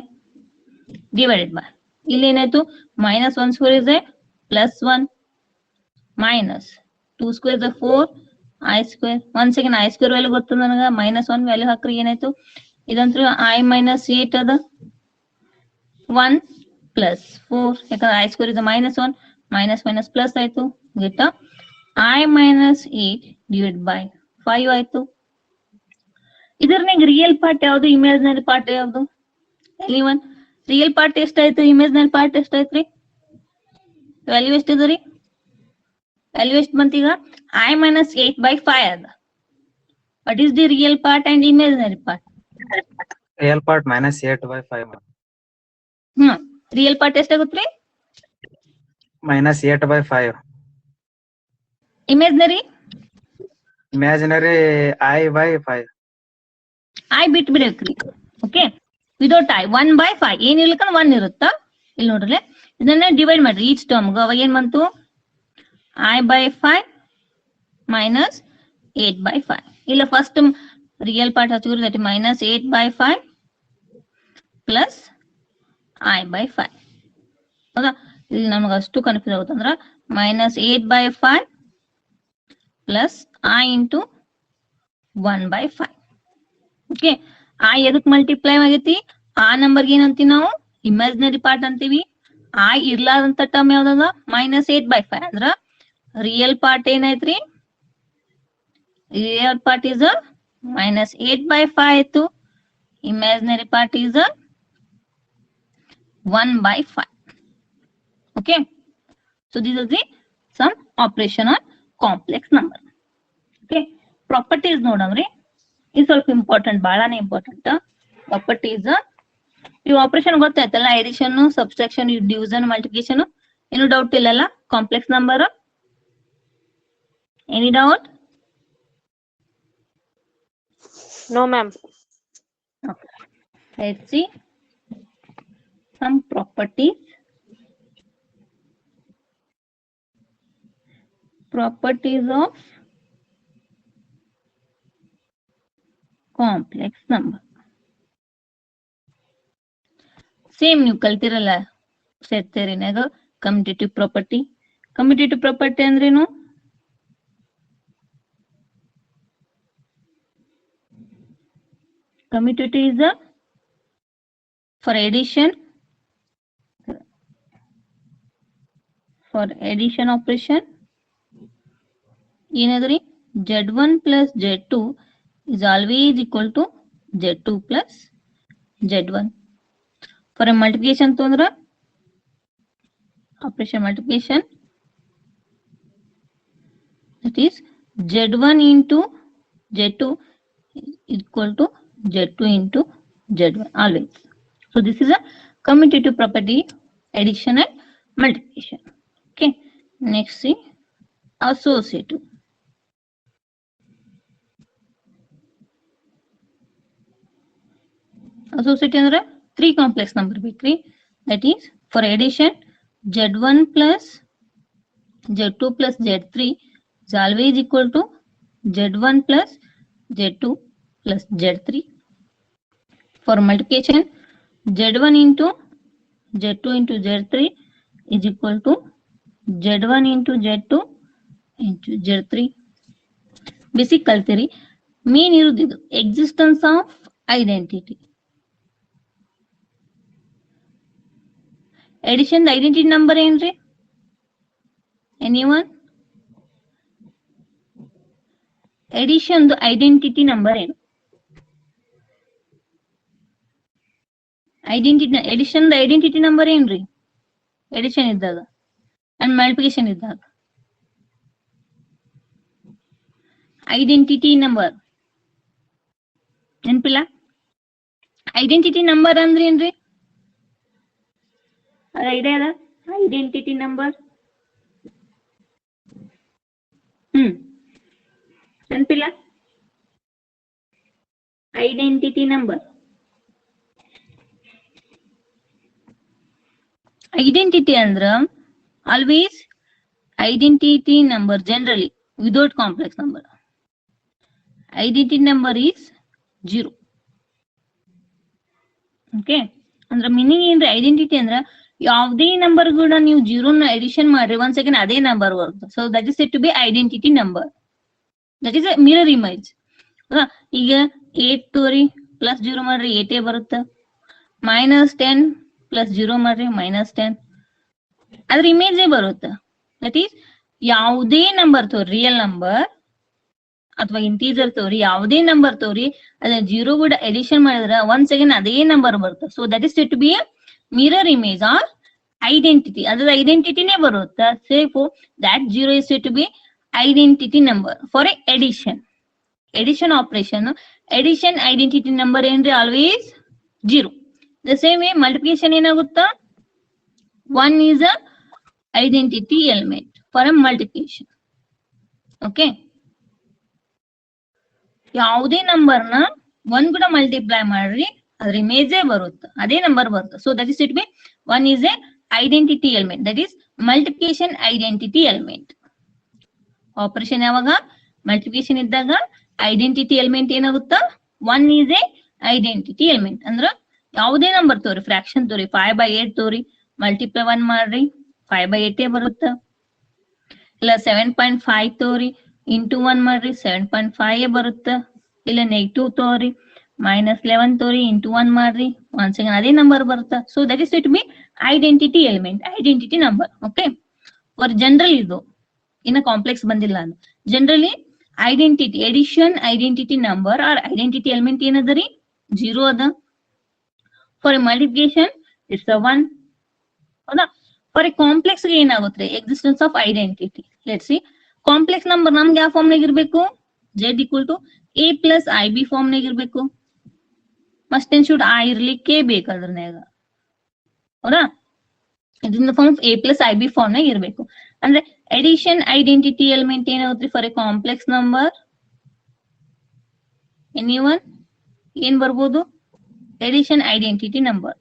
divided by ಇಲ್ಲಿ ಏನಾಯ್ತು -1 square is a +1 minus 2 square is a 4 I square. once again I square value ಗೊತ್ತದ ನನಗ -1 value ಹಾಕ್ರಿ ಏನಾಯ್ತು ಇದಂತೂ I minus 8 ಅದ 1 plus 4 ಯಾಕಂದ್ರೆ I square is a -1 minus minus plus ಆಯ್ತು gate I minus 8 divided by 5 ಆಯ್ತು. ಇದರ್ನಾಗ ರಿಯಲ್ ಪಾರ್ಟ್ ಯಾವ್ದು ಇಮೇಜಿನರಿ ಪಾರ್ಟ್ ಯಾವ್ದು ಎಲಿವನ್ ರಿಯಲ್ ಪಾರ್ಟ್ ಎಷ್ಟಾಯ್ತು ಇಮೇಜಿನರಿ ಪಾರ್ಟ್ ಎಷ್ಟಾಯ್ತ್ರಿ ವ್ಯಾಲ್ಯೂ ಎಷ್ಟಿದೆ ವ್ಯಾಲ್ಯೂ ಎಷ್ಟು ಬಂತೀಗ I minus 8 by 5 ಅದ. what is the real part and imaginary part? Real part -8 by 5. Real part ಎಷ್ಟಾಗುತ್ತ್ರಿ -8 by 5. Imaginary Imaginary I by 5. I ಬಿಟ್ ಬಿಡ್ಬೇಕ್ರಿ okay without I 1 by 5 ಏನ್ ಇರ್ಲಿಕ್ಕಂದ್ರೆ 1 ಇರುತ್ತಾ ಇಲ್ಲಿ ನೋಡ್ರಿ ಇದನ್ನ ಡಿವೈಡ್ ಮಾಡ್ರಿ ಈಚ್ ಟರ್ಮ್ ಅವಾಗ ಏನ್ ಬಂತು I by 5 minus 8 by 5 ಇಲ್ಲ ಫಸ್ಟ್ ರಿಯಲ್ ಪಾರ್ಟ್ ಹಚ್ಚಿದ್ರೆ that -8 by 5 plus I by 5 ಹೌದಾ ಇಲ್ಲಿ ನಮಗೆ ಅಷ್ಟು ಕನ್ಫ್ಯೂಸ್ ಆಗುತ್ತಂದ್ರ -8 by 5 plus I into 1 by 5 okay I ಎದಕ್ ಮಲ್ಟಿಪ್ಲೈ ಆಗೈತಿ ಆ ನಂಬರ್ಗೆ ಏನಂತೀವಿ ನಾವು ಇಮ್ಯಾಜಿನರಿ ಪಾರ್ಟ್ ಅಂತೀವಿ. I ಇರ್ಲಾರ್ದಂತ ಟರ್ಮ್ ಯಾವ್ದದ -8 by 5 ಅಂದ್ರ ರಿಯಲ್ ಪಾರ್ಟ್ ಏನೈತ್ರಿ real part is a -8 by 5 ಆಯ್ತು imaginary part is a 1 by 5. okay so these are the some operation on complex number. okay properties ನೋಡಮ್ರಿ ಇದು ಸ್ವಲ್ಪ ಇಂಪಾರ್ಟೆಂಟ್ ಬಹಳನೇ ಇಂಪಾರ್ಟೆಂಟ್ ಪ್ರಾಪರ್ಟೀಸ್. ಈ ಆಪರೇಷನ್ ಗೊತ್ತಾಯ್ತಲ್ಲ ಎಡಿಷನ್ ಸಬ್ಸ್ಟ್ರಾಕ್ಷನ್ ಡಿವಿಷನ್ ಮಲ್ಟಿಪ್ಲಿಕೇಶನ್ ಏನು doubt ಇಲ್ಲಲ್ಲ complex number any doubt No, ma'am. okay let's see some properties of complex number. Same ನೀವು ಕಲ್ತಿರಲ್ಲ set ಥಿಯರಿನಾಗ commutative property ಅಂದ್ರೇನು commutative is a for addition operation ಏನದ್ರಿ Z1 plus Z2 is always equal to Z2 plus Z1. for a multiplication ತೊಂದ್ರ operation multiplication that is Z1 into Z2 is equal to Z2 into Z1 always. so this is a commutative property addition and multiplication. okay next see associative. associative ಅಂದ್ರೆ 3 complex number ಬೇಕ್ರಿ that is for addition Z1 plus Z2 plus Z3 is always equal to Z1 plus Z2 plus Z3. for multiplication Z1 into Z2 into Z3 is equal to Z1 into Z2 into Z3. basic ಕಲ್ತಿರಿ main ಇರುವುದು ಇದು existence of identity. addition identity number ಏನ್ರಿ anyone addition identity number ಏನು addition identity number ಏನ್ರಿ addition ಇದ್ದಾಗ and multiplication ಇದ್ದಾಗ identity number ನೆನಪಿಲ್ಲ identity number ಅಂದ್ರೆ ಏನ್ರಿ ಅದ ಐಡಿಯಾ ಅದ ಐಡೆಂಟಿಟಿ ನಂಬರ್ ನೆನಪಿಲ್ಲ identity number. Identity ಅಂದ್ರೆ always identity number generally without complex number. Identity number is 0. Okay, ಅಂದ್ರೆ ಮೀನಿಂಗ್ ಏನ್ರಿ ಐಡೆಂಟಿಟಿ ಅಂದ್ರ ಯಾವುದೇ ನಂಬರ್ ಕೂಡ ನೀವು ಜೀರೋನ ಎಡಿಷನ್ ಮಾಡ್ರಿ ಒಂದ್ ಸೆಕೆಂಡ್ ಅದೇ ನಂಬರ್ ಬರುತ್ತೆ. So that is set to be identity number. That is mirror image. ಈಗ 8 ತೋರಿ ಪ್ಲಸ್ 0 ಮಾಡ್ರಿ 8 ಬರುತ್ತೆ. -10 ಪ್ಲಸ್ 0 ಮಾಡ್ರಿ -10 ಅದ್ರ ಇಮೇಜೇ ಬರುತ್ತೆ. ದಟ್ ಈಸ್ ಯಾವುದೇ ನಂಬರ್ ತೋರಿ ರಿಯಲ್ ನಂಬರ್ ಅಥವಾ ಇಂಟೀಜರ್ ತೋರಿ ಯಾವುದೇ ನಂಬರ್ ತೋರಿ ಅದನ್ನ 0 ಕೂಡ ಎಡಿಷನ್ ಮಾಡಿದ್ರೆ ಒಂದ್ ಸೆಕೆಂಡ್ ಅದೇ ನಂಬರ್ ಬರುತ್ತೆ. So that is set to be a mirror image or identity. ಅದ್ರ ಐಡೆಂಟಿಟಿನೇ ಬರುತ್ತೆ. Safe that 0 is said to be identity number for a addition operation. Addition identity number ಏನ್ರಿ always 0. The same way multiplication ಏನಾಗುತ್ತಾ 1 is a identity element for a multiplication. Okay, ಯಾವುದೇ ನಂಬರ್ನ 1 ಕೂಡ multiply ಮಾಡ್ರಿ ಅದ್ರ ಇಮೇಜೇ ಬರುತ್ತೆ, ಅದೇ ನಂಬರ್ ಬರುತ್ತೆ. So that is it B 1 is a identity element, that is multiplication identity element. Operation ಯಾವಾಗ ಮಲ್ಟಿಪ್ಲಿಕೇಶನ್ ಇದ್ದಾಗ identity element ಏನಾಗುತ್ತಾ 1 is a identity element. ಅಂದ್ರ ಯಾವುದೇ ನಂಬರ್ ತೋರಿ ಫ್ರಾಕ್ಷನ್ ತೋರಿ 5/8 ತೋರಿ ಮಲ್ಟಿಪ್ಲೈ 1 ಮಾಡ್ರಿ 5/8 ಬರುತ್ತೆ. ಇಲ್ಲ 7.5 ತೋರಿ ಇಂಟು 1 ಮಾಡ್ರಿ 7.5 ಬರುತ್ತೆ. ಇಲ್ಲ ನೆಗೆಟಿವ್ ತೋರಿ -11 ತೋರಿ ಇಂಟು 1 ಮಾಡ್ರಿ ಒಂದ್ ಸೆಕೆಂಡ್ ಅದೇ ನಂಬರ್ ಬರುತ್ತೆ. So that is it be identity element, identity number. Okay, for general ಇದು ಇನ್ನ ಕಾಂಪ್ಲೆಕ್ಸ್ ಬಂದಿಲ್ಲ. Generally identity addition identity number or identity element ಏನದ ರೀ 0 ಅದ. For a multiplication it's 1. ಹೌದಾ? ಫಾರ್ ಎ ಕಾಂಪ್ಲೆಕ್ಸ್ ಏನಾಗುತ್ತೆ existence of identity. Let's see, complex number ನಮ್ಗೆ ಯಾವ ಫಾರ್ಮ್ ನಾಗ ಇರ್ಬೇಕು? z = a + ib ಫಾರ್ಮ್ ನಾಗ ಇರ್ಬೇಕು. ಮಸ್ಟ್ ಅಂಡ್ ಶುಡ್ ಆ ಇರ್ಲಿಕ್ಕೆ ಬೇಕು ಅದ್ರನ್ಯಾಗ. ಹೌದಾ? ಇದನ್ನ ಫಾರ್ಮ್ a + ib ಫಾರ್ಮ್ ನಾಗ ಇರ್ಬೇಕು. ಅಂದ್ರೆ ಎಡಿಷನ್ ಐಡೆಂಟಿಟಿ ಎಲಿಮೆಂಟ್ ಏನಾಗುತ್ತೆ for a complex number? Anyone ಏನ್ ಬರ್ಬೋದು? Addition identity number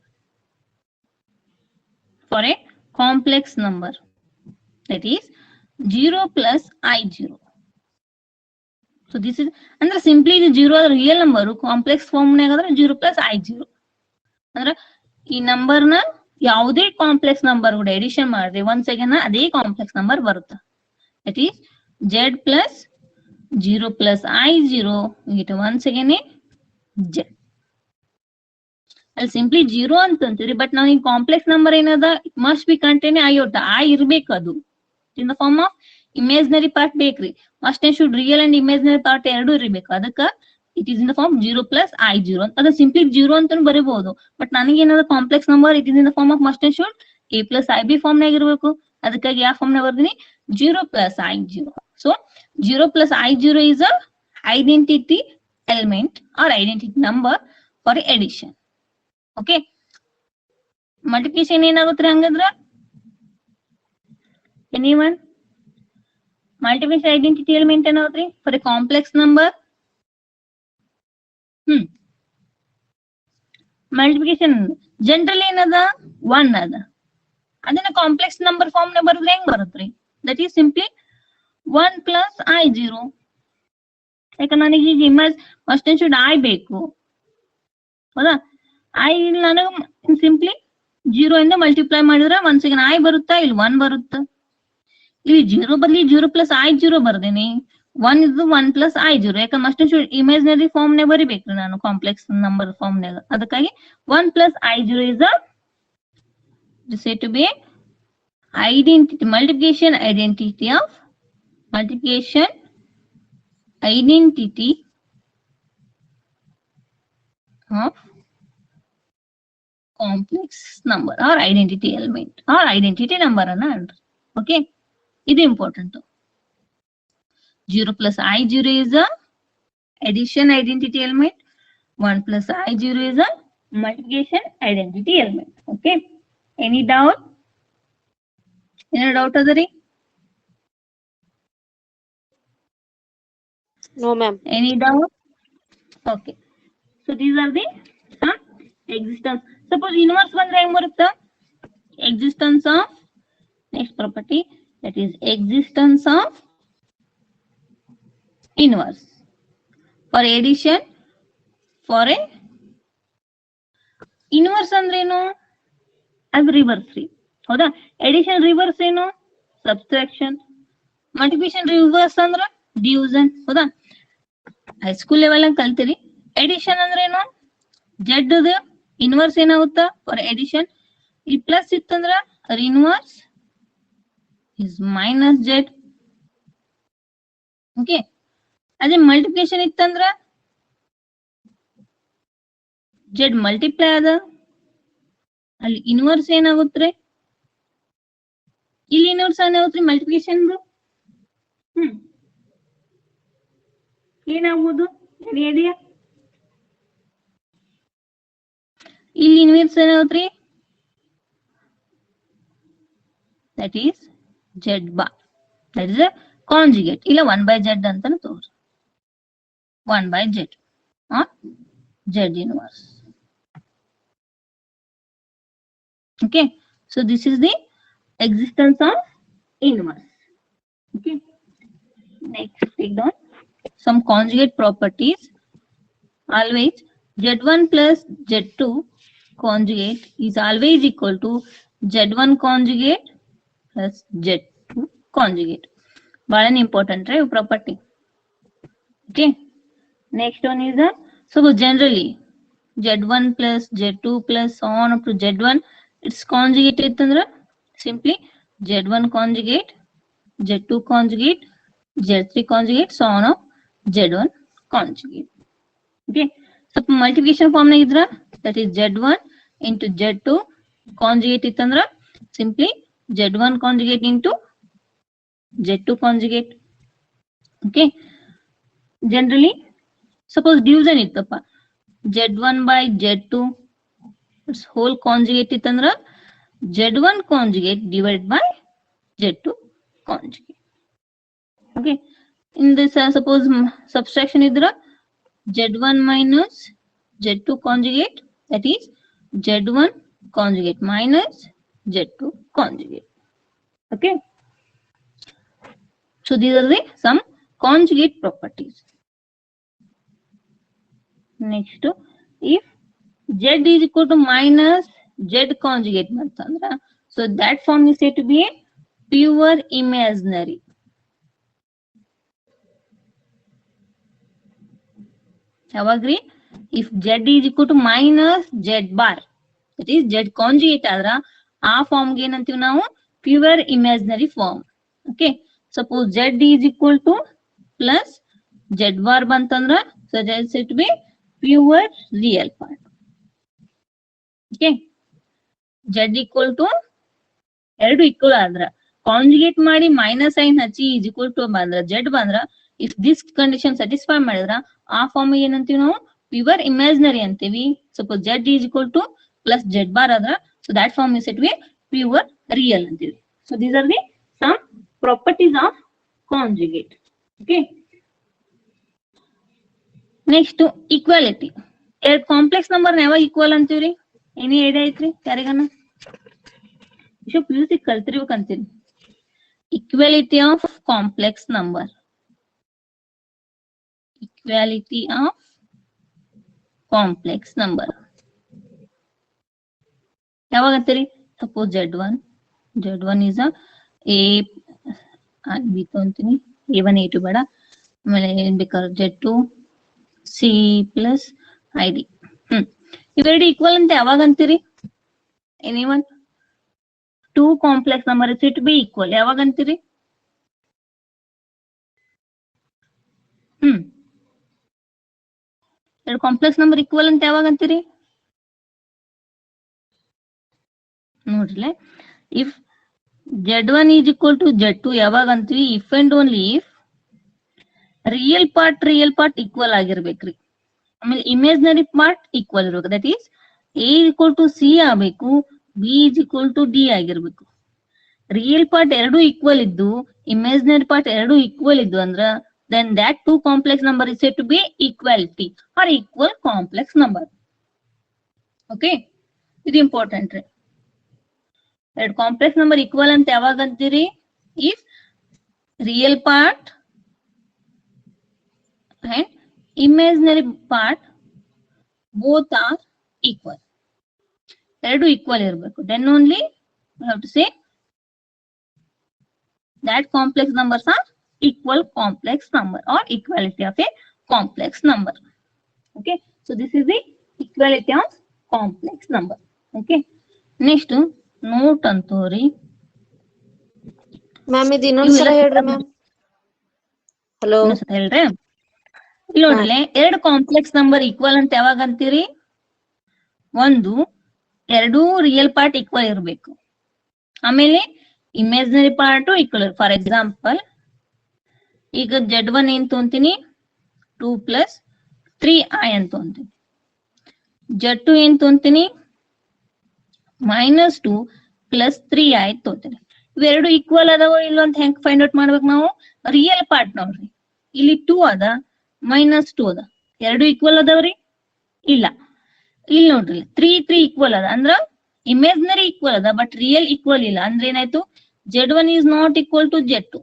for a complex number, that is 0 + i0. So this is ಅಂದ್ರೆ ಸಿಂಪ್ಲಿ ಇದು 0 ಆದ್ರೆ ರಿಯಲ್ ನಂಬರ್, ಕಾಂಪ್ಲೆಕ್ಸ್ ಫಾರ್ಮ್ ನಾಗಾದ್ರೆ 0 + i0. ಅಂದ್ರೆ ಈ ನಂಬರ್ನ ಯಾವುದೇ ಕಾಂಪ್ಲೆಕ್ಸ್ ನಂಬರ್ ಕೂಡ ಎಡಿಷನ್ ಮಾಡ್ರಿ ಒಂದ್ ಸೆಕೆಂಡ್ ಅದೇ ಕಾಂಪ್ಲೆಕ್ಸ್ ನಂಬರ್ ಬರುತ್ತೆ. ದಟ್ ಈಸ್ z + 0 + i0 ಇದು ಒಂದ್ ಸೆಕೆಂಡ್ z. ಅಲ್ಲಿ ಸಿಂಪ್ಲಿ 0 ಅಂತ ಅಂತೀರಿ, ಬಟ್ ನಾವು ಈ ಕಾಂಪ್ಲೆಕ್ಸ್ ನಂಬರ್ ಏನದ ಮಸ್ಟ್ ಬಿ ಕಂಟೈನ್ ಐಯೋಟ ಆ ಇರ್ಬೇಕು. ಅದು ಇನ್ the form of imaginary part ಬೇಕ್ರಿ. Must and should real and imaginary part ಎರಡು ಇರಬೇಕು. ಅದಕ್ಕ it is in the form 0 + i0 ಅಂತ. ಅದು ಸಿಂಪ್ಲಿ 0 ಅಂತ ಬರೀಬಹುದು. ಬಟ್ ನನಗೆ ಏನದ complex number it is in the form of must and should a + ib form ನಾಗ ಇರಬೇಕು. ಅದಕ್ಕಾಗಿ ಯಾವ ಫಾರ್ಮ್ ನಾಗ ಬರ್ತೀನಿ 0 + i0. So 0 + i0 is a identity element or identity number for addition. Okay, multiplication ಏನಾಗುತ್ತೆ ಹಂಗಂದ್ರ ಎನಿವನ್? ಮಲ್ಟಿಪ್ಲಿಕೇಶನ್ ಐಡೆಂಟಿಟಿ ಎಲಿಮೆಂಟ್ ಏನಾಗುತ್ತೆ for a complex number? Multiplication general ಏನದ 1 ಅದ. ಅದನ್ನ ಕಾಂಪ್ಲೆಕ್ಸ್ ನಂಬರ್ ಫಾರ್ಮ್ ನ ಬರೆದ್ರೆ ಹೆಂಗ್ ಬರುತ್ತ್ರಿ? That is simply 1 + i0. ಯಾಕಂದ್ರೆ ನನಗೆ ಈಗ image must and should i ಬೇಕು. ಹೌದಾ? i ಇಲ್ಲಿ ನನಗೆ ಸಿಂಪ್ಲಿ 0 ಇಂದ ಮಲ್ಟಿಪ್ಲೈ ಮಾಡಿದ್ರೆ ಒಂದ್ ಸೆಕೆಂಡ್ i ಬರುತ್ತಾ? ಇಲ್ಲಿ 1 ಬರುತ್ತೆ. ಇಲ್ಲಿ 0 ಬದಲಿ 0 + i0 ಬರ್ದೇನಿ. 1 is 1 + i0. ಯಾಕಂದ್ರೆ ಮಸ್ಟ್ ಅಂಡ್ ಶುಡ್ ಇಮೇಜ್ನರಿ ಫಾರ್ಮ್ ನೇ ಬರಿಬೇಕ್ರಿ ನಾನು ಕಾಂಪ್ಲೆಕ್ಸ್ ನಂಬರ್ ಫಾರ್ಮ್ ನಾಗ. ಅದಕ್ಕಾಗಿ 1 + i0 is said to be identity multiplication identity of complex number or identity element or identity number ಅನ್ನ ಅನ್ರಿ. ಓಕೆ, ಇದು important. 0 + i0 is a addition identity element. 1 + i0 is a multiplication identity element. Okay, any doubt? Any doubt adari? No ma'am. Any doubt? Okay. So these are the some existence. Suppose inverse ಬಂದ್ರೆ ಹೆಂಗ್ ಬರುತ್ತಾ? Existence of next property that is existence of inverse for addition for a inverse ಅಂದ್ರೆ ಏನು? as reverse ರೀ, ಹೌದಾ? addition reverse ಏನು? subtraction. multiplication reverse ಅಂದ್ರೆ division, ಹೌದಾ? ಹೈಸ್ಕೂಲ್ ಲೆವೆಲ್ ಅಲ್ಲಿ ಕಲ್ತೀರಿ. addition ಅಂದ್ರೆ ಏನು? z ದ ಇನ್ವರ್ಸ್ ಏನಾಗುತ್ತಾ ಫಾರ್ addition. ಈ ಪ್ಲಸ್ ಇತ್ತಂದ್ರ inverse is minus z. Okay, ಅದೇ ಮಲ್ಟಿಪ್ಲಿಕೇಶನ್ ಇತ್ತಂದ್ರ ಜೆಡ್ ಮಲ್ಟಿಪ್ಲೈ ಅದ, ಅಲ್ಲಿ ಇನ್ವರ್ಸ್ ಏನಾಗುತ್ತೆ? ಇಲ್ಲಿ ಇನ್ವರ್ಸ್ ಏನಾಗುತ್ತೆ ಮಲ್ಟಿಪ್ಲಿಕೇಶನ್. ಏನಾಗ್ಬೋದು? ಐಡಿಯಾ? ಇಲ್ಲಿ ಇನ್ವರ್ಸ್ ಏನಾಗುತ್ತೆ? That is Z bar, that is conjugate. ಇಲ್ಲ 1/z ಅಂತಾನು ತೋರಿಸ, 1/z or z inverse. Okay, so this is the existence of inverse. Okay, next take down some conjugate properties. Always z1 plus z2 conjugate is always equal to z1 conjugate plus z2 conjugate. Very important, right? Property. Okay, next one is the, so generally z1 plus z2 plus so on up to z1 it's conjugate itandra simply z1 conjugate, z2 conjugate, z3 conjugate, so on up z1 conjugate. Okay, so multiplication form na idra, that is z1 into z2 conjugate itandra simply z1 conjugate into z2 conjugate. Okay, generally suppose division ittappa, z1 by z2 its whole conjugate itandra z1 conjugate divided by z2 conjugate. Okay, in this suppose subtraction idra z1 minus z2 conjugate, that is z1 conjugate minus z2 conjugate. Okay, so these are the some conjugate properties. Next, if z is equal to minus z conjugate mantandra, so that form is said to be a pure imaginary. Have agree? If z is equal to minus z bar, that is z conjugate adra ಆ form ಗೆ ಏನಂತೀವಿ ನಾವು? Pure imaginary form. Okay, suppose z is equal to plus z bar ಬಂತಂದ್ರ so that is said to be pure real part. Okay, z equal to ಎರಡು equal ಆದ್ರ conjugate ಮಾಡಿ minus sine ಹಚ್ಚಿ is equal to ಬಂದ್ರ z ಬಂದ್ರ if this condition satisfy ಮಾಡಿದ್ರ ಆ form ಏನಂತೀವಿ ನಾವು? ಪ್ಯೂರ್ ಇಮ್ಯಾಜಿನರಿ ಅಂತೀವಿ. Suppose z is equal to plus z bar ಆದ್ರ so that form is said to be pure real ಅಂತೀವಿ. So these are the some properties of conjugate. Okay, next equality. ಎರಡು complex number ಯಾವಾಗ equal ಅಂತೀವ್ರಿ? ಏನೇ idea ಐತ್ರಿ ಯಾರಿಗನ? PUC ಕಲ್ತಿರ್ಬೇಕಂತೀರಿ. equality of complex number, equality of complex number ಯಾವಾಗ ಅಂತೀರಿ? Suppose z1 is a b ಅಂತೀನಿ, a1 a2 ಬೇಡ, ಆಮೇಲೆ ಏನ್ ಬೇಕಾದ್ರೆ z2 c ಪ್ಲಸ್ id. ಇವೆರಡು ಈಕ್ವಲ್ ಅಂತ ಯಾವಾಗ ಅಂತೀರಿ? Anyone? Two complex number is it B equal ಯಾವಾಗ ಅಂತೀರಿ? ಎರಡು ಕಾಂಪ್ಲೆಕ್ಸ್ ನಂಬರ್ ಈಕ್ವಲ್ ಅಂತ ಯಾವಾಗ ಅಂತೀರಿ? ನೋಡ್ರಿ, if z1 is equal to z2 ಯಾವಾಗ ಅಂತೀವಿ? If and only if real part equal ಆಗಿರ್ಬೇಕ್ರಿ, ಆಮೇಲೆ ಇಮೇಜಿನರಿ ಪಾರ್ಟ್ ಈಕ್ವಲ್ ಇರ್ಬೇಕು. That is a is equal to c ಆಗಬೇಕು, b is equal to d ಆಗಿರ್ಬೇಕು. ರಿಯಲ್ ಪಾರ್ಟ್ ಎರಡು ಈಕ್ವಲ್ ಇದ್ದು imaginary part ಎರಡು ಈಕ್ವಲ್ ಇದ್ದು ಅಂದ್ರ then that two complex number is said to be equality or equal complex number. Okay, ಇದು important ರೀ. ಎರಡು ಕಾಂಪ್ಲೆಕ್ಸ್ ನಂಬರ್ ಈಕ್ವಲ್ ಅಂತ ಯಾವಾಗ ಅಂತೀರಿ? If real part and imaginary part both are equal. ಎರಡು equal ಇರಬೇಕು. Then only we have to say that complex numbers are equal complex number or equality of a complex number. Okay, so this is the equality of complex number. Okay, next note ಅಂtori. Ma'am ಇದು ಇನ್ನೊಂದ್ಸಲ ಹೇಳ್ರಿ ma'am. Hello ಹೇಳ್ರಿ. ಇಲ್ಲಿ ನೋಡ್ರಿ, ಎರಡು complex number equal ಅಂತ ಯಾವಾಗ ಅಂತೀರಿ? ಒಂದು ಎರಡು ರಿಯಲ್ ಪಾರ್ಟ್ ಈಕ್ವಲ್ ಇರಬೇಕು, ಆಮೇಲೆ imaginary part equal. For example ಈಗ Z1 ಏನ್ ತೊಂತೀನಿ? 2 + 3i ಅಂತ ತೊಂತೀನಿ. Z2 ಏನ್ ತೊಂತೀನಿ? -2 + 3i ತೊಂತೀನಿ. ಇವೆರಡು ಈಕ್ವಲ್ ಅದಾವ ಇಲ್ಲ ಅಂತ ಹೆಂಗ್ ಫೈಂಡ್ ಔಟ್ ಮಾಡ್ಬೇಕು ನಾವು? ರಿಯಲ್ ಪಾರ್ಟ್ ನೋಡ್ರಿ, ಇಲ್ಲಿ 2 ಅದ, -2 ಅದ, ಎರಡು ಈಕ್ವಲ್ ಅದಾವ್ರಿ? ಇಲ್ಲ. ಇಲ್ಲಿ ನೋಡ್ರಿ 3 ಈಕ್ವಲ್ ಅದ, ಅಂದ್ರ ಇಮ್ಯಾಜಿನರಿ ಈಕ್ವಲ್ ಅದ ಬಟ್ ರಿಯಲ್ ಈಕ್ವಲ್ ಇಲ್ಲ. ಅಂದ್ರೆ ಏನಾಯ್ತು? Z1 is not equal to Z2.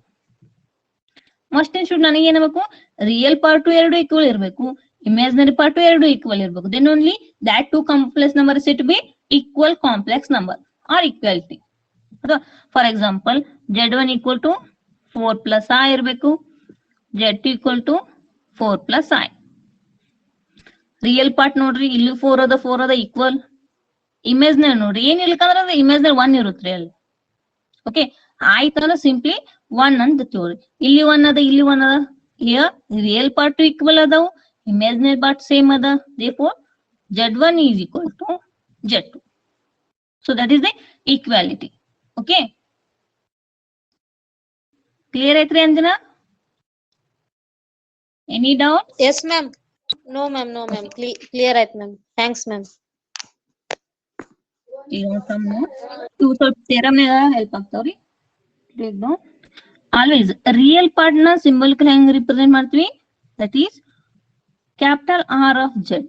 Must and should ನನಗೆ ಏನಾಗಬೇಕು? ರಿಯಲ್ ಪಾರ್ಟ್ ಎರಡು ಈಕ್ವಲ್ ಇರಬೇಕು, ಇಮ್ಯಾಜಿನರಿ ಪಾರ್ಟ್ ಎರಡು ಈಕ್ವಲ್ ಇರಬೇಕು. Then only that two complex number is said to be equal complex number or equality. For example Z1 = 4 + i ಇರಬೇಕು, Z2 = 4 + i. Real part ನೋಡ್ರಿ, ಇಲ್ಲಿ 4 ಅದ ಈಕ್ವಲ್. ಇಮೇಜ್ನರಿ ನೋಡ್ರಿ, ಏನ್ ಇರ್ಲಿಕ್ಕಂದ್ರೆ ಇಮೇಜ್ನರಿ 1 ಇರುತ್ತೆ ಅಲ್ಲಿ. ಓಕೆ, ಆಯ್ತಂದ್ರೆ ಸಿಂಪ್ಲಿ 1 ಅಂತ ತೋರಿ. ಇಲ್ಲಿ 1 ಅದ, ಇಲ್ಲಿ 1 ಅದ. ಹಿಯರ್ ರಿಯಲ್ ಪಾರ್ಟ್ ಈಕ್ವಲ್ ಅದಾವು, ಇಮೇಜ್ನರಿ ಪಾರ್ಟ್ ಸೇಮ್ ಅದ. therefore Z1 is equal to Z2. So that is the equality. Okay, clear ಐತ್ರಿ ಅಂಜನಾ? Any doubt? Yes ma'am. No ma'am, no ma'am, clear ಆಯ್ತು ಮ್ಯಾಮ್. Thanks ma'am. ಇವು ಸ್ವಲ್ಪ theorem help ಆಗ್ತಾವ್ರಿ. Always real part ನ symbol ಹೆಂಗ್ represent ಮಾಡ್ತೀವಿ? That is capital R of Z.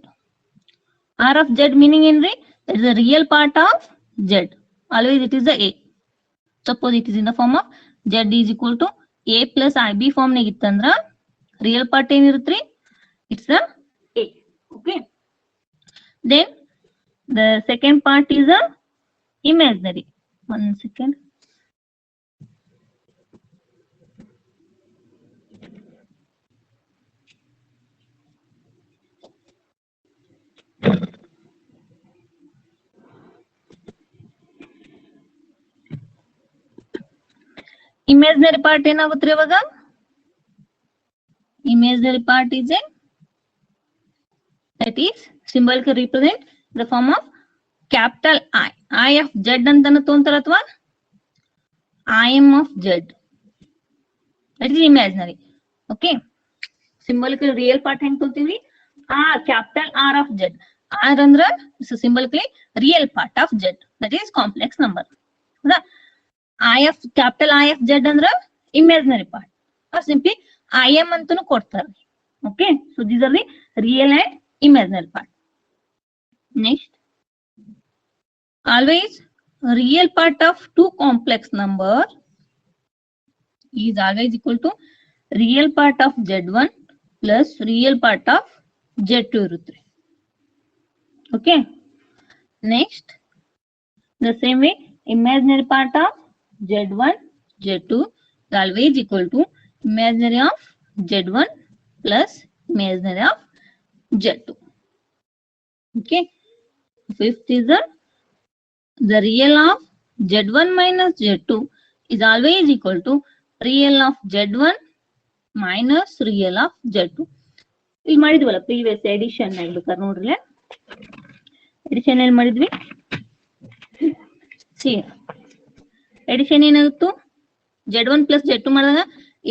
R of Z meaning ಏನ್ರಿ? That is the real part of Z. Always it is the A. Suppose it is in the form of Z is equal to A plus IB form nagittandra real part ಏನಿರುತ್ತ್ರಿ? It's the A. Okay, then the second part is a imaginary. One second. Imaginary part ಏನಾಗುತ್ತೆ ಇವಾಗ? Imaginary part is a that is symbol can represent the form of capital I of Z ಅಂತಾನೆ ತಗೊಂತಾರ ಅಥವಾ IM of Z. That is imaginary. Okay, symbol real part ಹೆಂಗ್ ತಗೊಂತೀವಿ? capital R of Z. R ಅಂದ್ರ symbol real part of Z, that is complex number. ಹೌದಾ? capital I of Z ಅಂದ್ರ imaginary part or simply IM ಅಂತಾನು ಕೊಡ್ತಾರೆ. Okay, so these are the real and imaginary part. Next, always real part of two complex number is always equal to real part of Z1 plus real part of Z2 irutte. Okay, next the same way imaginary part of Z1 Z2 is always equal to imaginary of Z1 plus imaginary of Z2. Okay, fifth is the real of Z1 minus Z2 is always equal to real of Z1 minus real of Z2. ಇಲ್ಲಿ ಮಾಡಿದ್ವಲ್ಲ previous edition ಆಗ್ಬೇಕಾದ್ರೆ ನೋಡ್ರಿ, edition ಏನ್ ಮಾಡಿದ್ವಿ? Edition ಏನಾಗುತ್ತು? Z1 plus Z2 ಮಾಡಿದಾಗ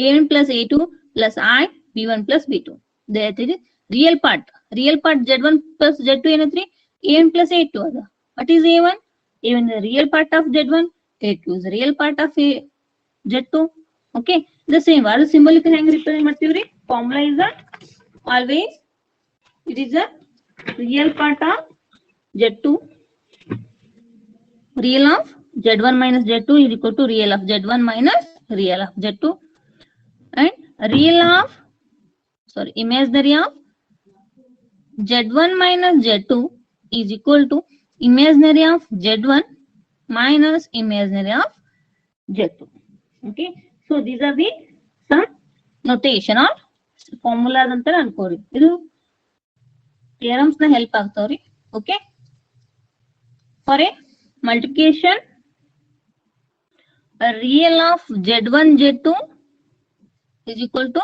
A1 plus A2 plus I B1 plus B2. That is real part. Real part Z1 plus Z2 ಏನತ್ರಿ? A1 plus A2 ಅದ. What is A1? A1 is the real part of Z1. A2 is the real part of Z2. Okay, The same ಅದು symbolic ಹೆಂಗ್ represent ಮಾಡ್ತೀವ್ರಿ? Formula is a always it is a real part of Z2. Real of Z1 minus Z2 is equal to real of Z1 minus real of Z2, and real of imaginary of Z1 minus Z2 is equal to imaginary of Z1 minus imaginary of Z2. Okay, so these are the some notation or formulas ಅಂತ ಅನ್ಕೋರಿ. ಇದು theorems ನ help ಆಗ್ತಾವ್ರಿ. Okay, for a multiplication, a real of Z1 Z2 is equal to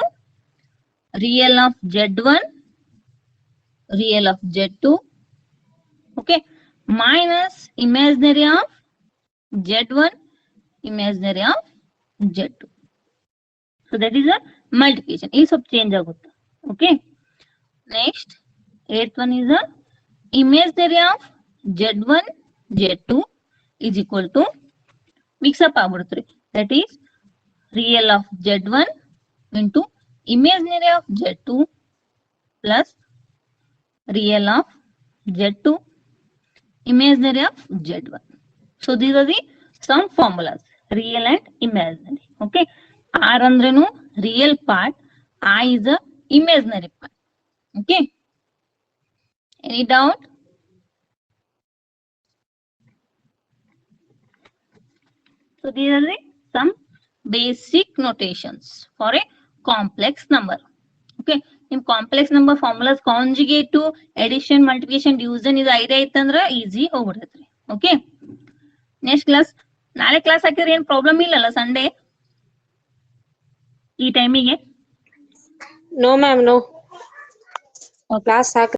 real of Z1 real of Z2, okay, minus imaginary of Z1 imaginary of Z2. So that is a multiplication. Is sub change agutte. Okay, next 8th one is a imaginary of Z1 Z2 is equal to mix up agutte. That is real of Z1 into imaginary of Z2 plus real of Z2 imaginary of Z1. So these are the some formulas, real and imaginary. Okay, R andrenu real part, I is a imaginary part. Okay, any doubt? So these are the some basic notations for a complex number. Okay, in complex number formulas conjugate to addition, multiplication, division is idea itandra easy ಹೋಗ್ಬಿಡ್ತೈತ್ರಿ. Okay, next class ನಾಳೆ class ಹಾಕಿದ್ರೆ ಏನ್ problem ಇಲ್ಲಲ್ಲ Sunday ಈ ಟೈಮಿಗೆ? No ma'am, no. Class